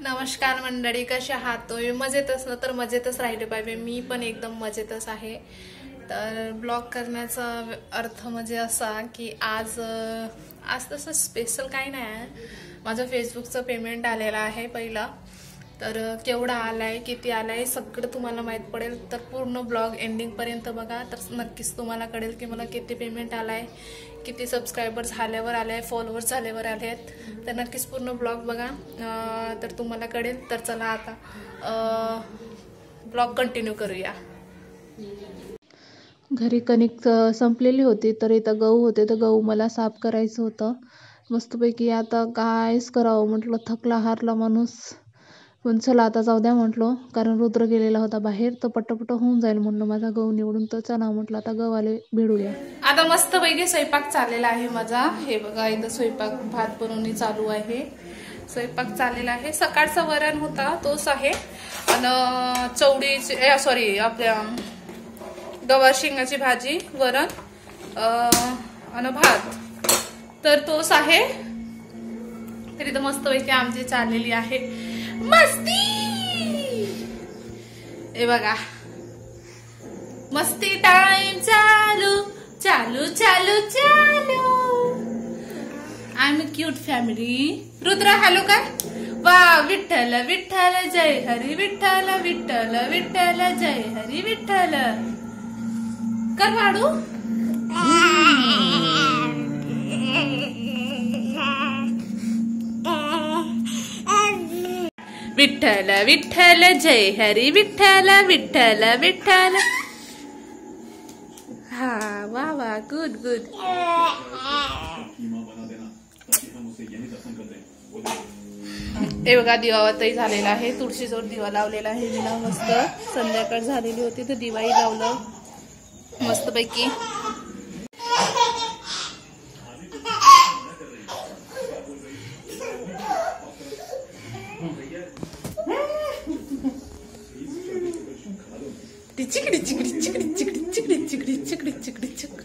नमस्कार मंडळी, कसे आहात तुम्ही? मजेत असलं तर मजेतच राहिले पाहिजे. मी पण एकदम मजेतच आहे. तर ब्लॉग करण्याचा अर्थ म्हणजे असा की आज तसं स्पेशल काही नाही आहे. माझं फेसबुकचं पेमेंट आलेलं आहे पहिला. तर केवढा आलाय, किती आलाय सगळं तुम्हाला माहीत पडेल. तर पूर्ण ब्लॉग एंडिंगपर्यंत बघा, तर नक्कीच तुम्हाला कळेल की मला किती पेमेंट आलाय, किती सबस्क्रायबर झाल्यावर आले, फॉलोअर्स झाल्यावर आले आहेत. तर नक्कीच पूर्ण ब्लॉग बघा, तर तुम्हाला कळेल. तर चला आता ब्लॉग कंटिन्यू करूया. घरी कणिक संपलेली होती, तर इथं गहू होते, तर गहू मला साफ करायचं होतं मस्तपैकी. आता कायच करावं म्हटलं, थकला हारला माणूस. पण चला आता जाऊ द्या म्हटलं, कारण रुद्र गेलेला होता बाहेर, तर पट्टपट्ट होऊन जाईल म्हटलं माझा गहू निवडून. तर चला म्हटलं आता गव्हाले भिडूया. आता मस्तपैकी स्वयंपाक चाललेला आहे माझा. हे बघा इथं स्वयंपाक, भात बनवणी चालू आहे, स्वयंपाक चाललेला आहे. सकाळचा वरण होता तोच आहे, आणि चवडीची सॉरी आपल्या गवार शेंगाची भाजी, वरण आणि भात, तर तोच आहे. तर इथं मस्तपैकी आमची चाललेली आहे मस्ती. हे बघा, मस्ती टाइम चालू चालू चालू चालू. I am cute family. Rudra hello काय? वा, विठ्ठल विठ्ठल जय हरी विठ्ठल, विठ्ठल विठ्ठल जय हरी विठ्ठल. कर वाढू. विठ्ठल विठ्ठल जय हरी विठ्ठल, विठ्ठल विठ्ठल. हा, वा वा, गुड गुड. हे बघा, दिवावतही झालेला आहे. तुळशीजवळ दिवा लावलेला आहे मी, मस्त. संध्याकाळ झालेली होती तर दिवाही लावलं मस्तपैकी. चिकडी चिकडी चिकडी चिकडी चिकडी चिकडी चिकडी चिकडी चिकडी.